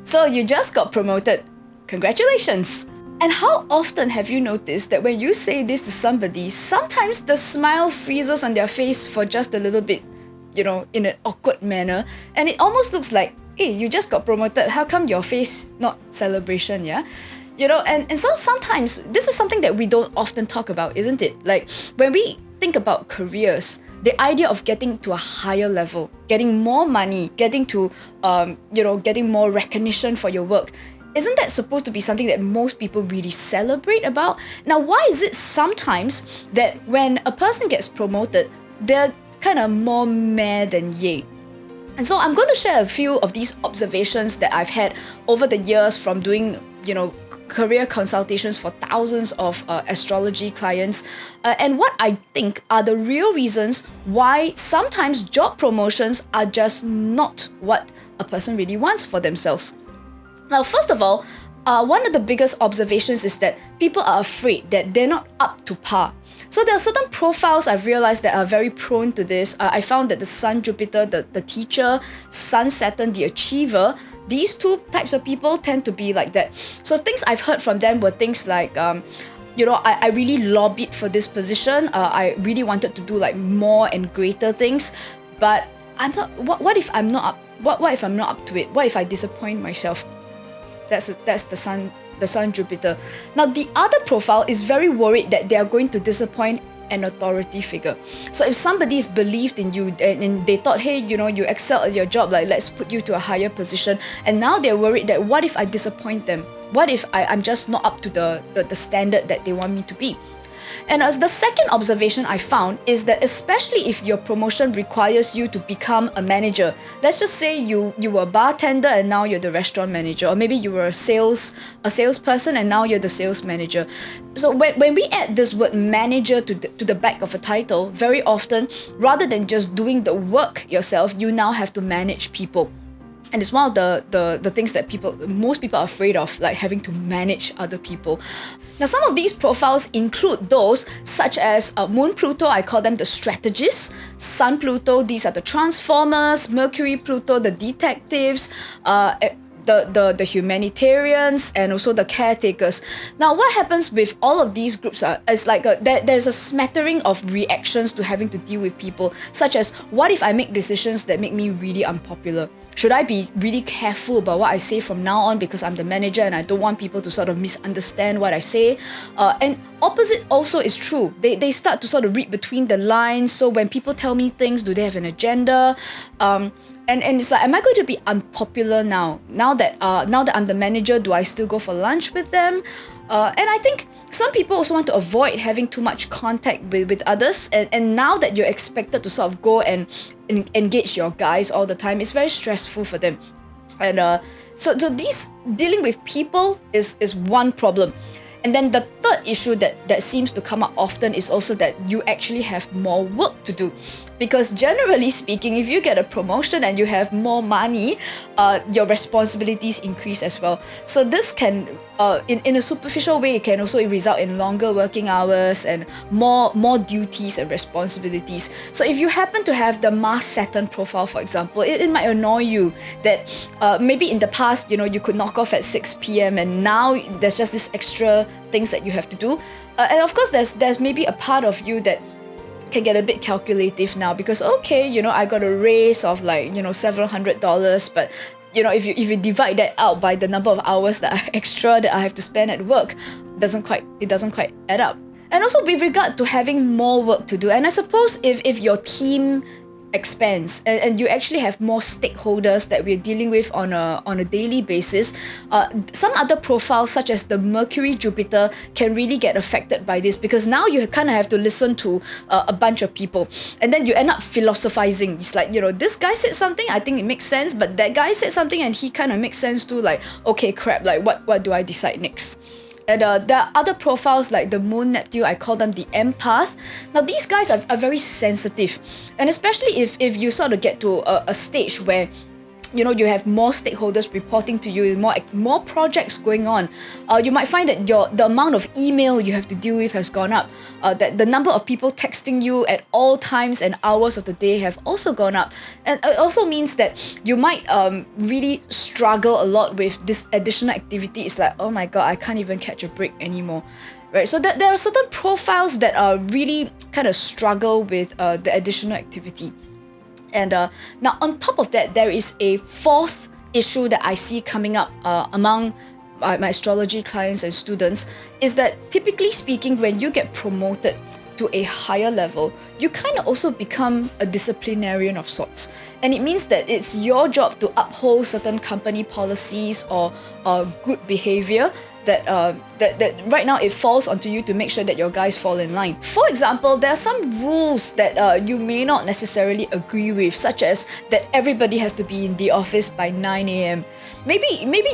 So you just got promoted. Congratulations! And how often have you noticed that when you say this to somebody, sometimes the smile freezes on their face for just a little bit, in an awkward manner, and it almost looks like, hey, you just got promoted, how come your face not celebration, yeah? And so sometimes this is something that we don't often talk about, isn't it? Like when we think about careers, the idea of getting to a higher level, getting more money, getting to, getting more recognition for your work, isn't that supposed to be something that most people really celebrate about? Now, why is it sometimes that when a person gets promoted, they're kind of more meh than yay? And so I'm going to share a few of these observations that I've had over the years from doing, career consultations for thousands of astrology clients, and what I think are the real reasons why sometimes job promotions are just not what a person really wants for themselves. Now, first of all, one of the biggest observations is that people are afraid that they're not up to par. So there are certain profiles I've realized that are very prone to this. I found that the Sun Jupiter, the teacher, Sun Saturn, the achiever, these two types of people tend to be like that. So things I've heard from them were things like, I really lobbied for this position. I really wanted to do like more and greater things, but I'm not. What if I'm not up? What if I'm not up to it? What if I disappoint myself? That's the Sun Jupiter. Now the other profile is very worried that they are going to disappoint an authority figure. So if somebody's believed in you and they thought, hey, you excel at your job, like let's put you to a higher position, and now they're worried that what if I disappoint them? What if I'm just not up to the standard that they want me to be? And as the second observation I found is that especially if your promotion requires you to become a manager, let's just say you were a bartender and now you're the restaurant manager, or maybe you were a salesperson and now you're the sales manager. So when we add this word manager to the back of a title, very often, rather than just doing the work yourself, you now have to manage people. And it's one of the things that most people are afraid of, like having to manage other people. Now, some of these profiles include those such as Moon Pluto, I call them the strategists, Sun Pluto, these are the transformers, Mercury Pluto, the detectives, the humanitarians, and also the caretakers. Now, what happens with all of these groups is like there's a smattering of reactions to having to deal with people, such as, what if I make decisions that make me really unpopular? Should I be really careful about what I say from now on because I'm the manager and I don't want people to sort of misunderstand what I say? And opposite also is true. They start to sort of read between the lines. So when people tell me things, do they have an agenda? And it's like, am I going to be unpopular now? Now that I'm the manager, do I still go for lunch with them? And I think some people also want to avoid having too much contact with others. And now that you're expected to sort of go and engage your guys all the time, it's very stressful for them. And so these dealing with people is one problem. And then the third issue that seems to come up often is also that you actually have more work to do. Because generally speaking, if you get a promotion and you have more money, your responsibilities increase as well. So this can, in a superficial way, it can also result in longer working hours and more duties and responsibilities. So if you happen to have the Mars Saturn profile, for example, it might annoy you that maybe in the past, you could knock off at 6 p.m. and now there's just this extra things that you have to do. And of course, there's maybe a part of you that can get a bit calculative now because, okay, I got a raise of like, several $100s, but if you divide that out by the number of hours that are extra that I have to spend at work, it doesn't quite add up. And also with regard to having more work to do, and I suppose if your team expands and you actually have more stakeholders that we're dealing with on a daily basis, some other profiles such as the Mercury Jupiter can really get affected by this, because now you kind of have to listen to a bunch of people, and then you end up philosophizing. It's like, this guy said something, I think it makes sense, but that guy said something and he kind of makes sense too. Like, okay, crap, like what do I decide next? And there are other profiles like the Moon Neptune, I call them the empath. Now these guys are very sensitive, and especially if you sort of get to a stage where you have more stakeholders reporting to you, more projects going on. You might find that the amount of email you have to deal with has gone up. That the number of people texting you at all times and hours of the day have also gone up. And it also means that you might really struggle a lot with this additional activity. It's like, oh my god, I can't even catch a break anymore. Right, so there are certain profiles that really kind of struggle with the additional activity. And now on top of that, there is a fourth issue that I see coming up among my astrology clients and students, is that typically speaking, when you get promoted to a higher level, you kind of also become a disciplinarian of sorts. And it means that it's your job to uphold certain company policies or good behavior that right now it falls onto you to make sure that your guys fall in line. For example, there are some rules that you may not necessarily agree with, such as that everybody has to be in the office by 9 a.m. Maybe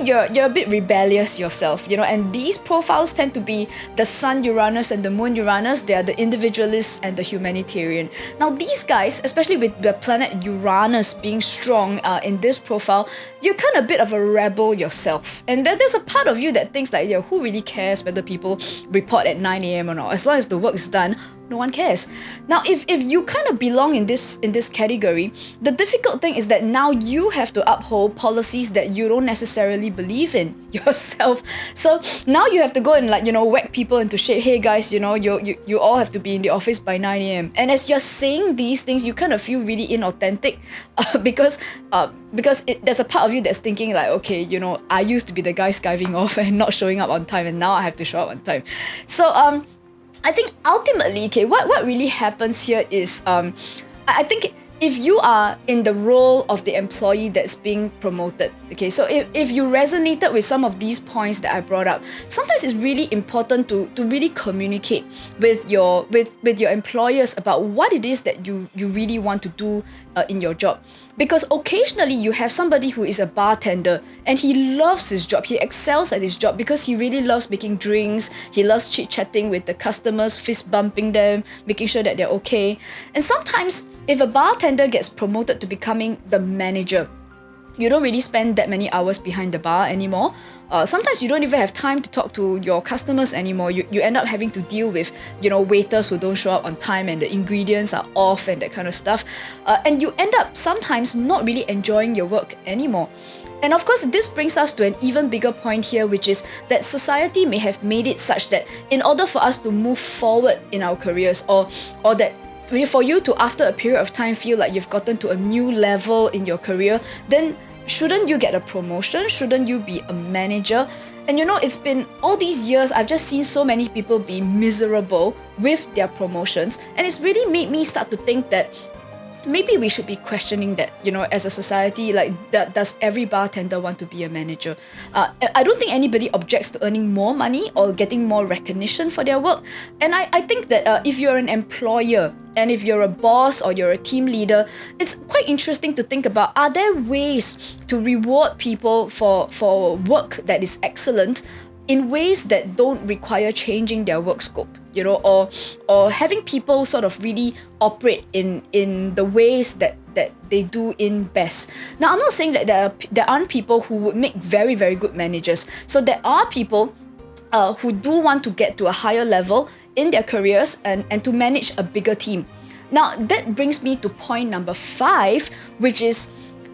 you're a bit rebellious yourself, and these profiles tend to be the Sun Uranus and the Moon Uranus. They are the individualists and the humanitarian. Now these guys, especially with the planet Uranus being strong in this profile, you're kind of a bit of a rebel yourself. And then there's a part of you that thinks like, who really cares whether people report at 9 a.m. or not? As long as the work is done, no one cares. Now, if you kind of belong in this category, the difficult thing is that now you have to uphold policies that you don't necessarily believe in yourself. So now you have to go and whack people into shape. Hey guys, you all have to be in the office by 9 a.m. And as you're saying these things, you kind of feel really inauthentic because there's a part of you that's thinking like, okay, I used to be the guy skiving off and not showing up on time, and now I have to show up on time. So I think ultimately, okay, what really happens here is I think if you are in the role of the employee that's being promoted, okay, so if you resonated with some of these points that I brought up, sometimes it's really important to really communicate with your employers about what it is that you really want to do in your job. Because occasionally you have somebody who is a bartender and he loves his job, he excels at his job because he really loves making drinks, he loves chit-chatting with the customers, fist bumping them, making sure that they're okay. And sometimes if a bartender gets promoted to becoming the manager, you don't really spend that many hours behind the bar anymore. Sometimes you don't even have time to talk to your customers anymore. You end up having to deal with, waiters who don't show up on time and the ingredients are off and that kind of stuff. And you end up sometimes not really enjoying your work anymore. And of course, this brings us to an even bigger point here, which is that society may have made it such that in order for us to move forward in our careers, or that for you to, after a period of time, feel like you've gotten to a new level in your career, then shouldn't you get a promotion? Shouldn't you be a manager? And it's been all these years, I've just seen so many people be miserable with their promotions. And it's really made me start to think that maybe we should be questioning that, as a society, like, does every bartender want to be a manager? I don't think anybody objects to earning more money or getting more recognition for their work. And I think that if you're an employer, and if you're a boss or you're a team leader, it's quite interesting to think about, are there ways to reward people for work that is excellent in ways that don't require changing their work scope, or having people sort of really operate in the ways that they do in best. Now, I'm not saying that there aren't people who would make very, very good managers. So there are people who do want to get to a higher level in their careers and to manage a bigger team. Now, that brings me to point number 5, which is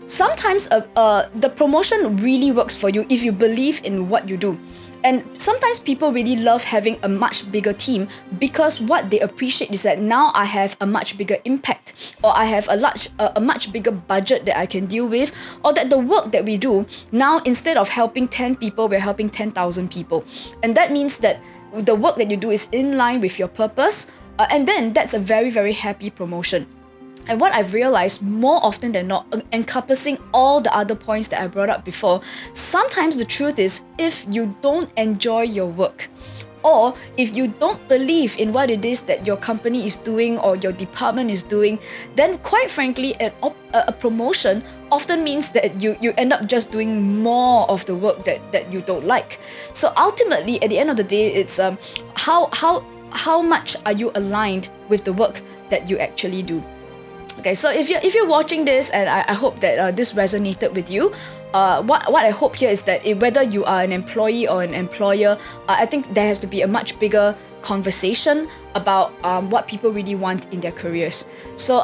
sometimes the promotion really works for you if you believe in what you do. And sometimes people really love having a much bigger team because what they appreciate is that now I have a much bigger impact, or I have a much bigger budget that I can deal with, or that the work that we do now, instead of helping 10 people, we're helping 10,000 people. And that means that the work that you do is in line with your purpose, and then that's a very, very happy promotion. And what I've realized more often than not, encompassing all the other points that I brought up before, sometimes the truth is, if you don't enjoy your work, or if you don't believe in what it is that your company is doing or your department is doing, then quite frankly, a promotion often means that you end up just doing more of the work that you don't like. So ultimately, at the end of the day, it's how much are you aligned with the work that you actually do? Okay, so if you're watching this, and I hope that this resonated with you, what I hope here is that whether you are an employee or an employer, I think there has to be a much bigger conversation about what people really want in their careers. So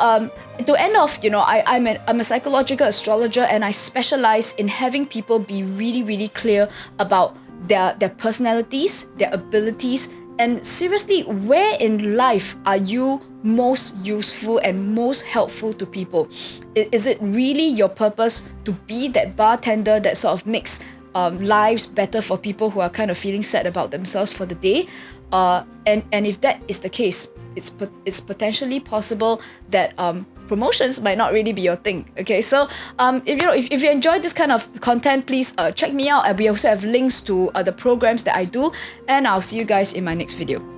to end off, I'm a psychological astrologer, and I specialize in having people be really, really clear about their personalities, their abilities, and seriously, where in life are you most useful and most helpful to people? Is it really your purpose to be that bartender that sort of makes lives better for people who are kind of feeling sad about themselves for the day? And if that is the case, it's potentially possible that promotions might not really be your thing. Okay, so if you enjoyed this kind of content, please check me out. And we also have links to the programs that I do, and I'll see you guys in my next video.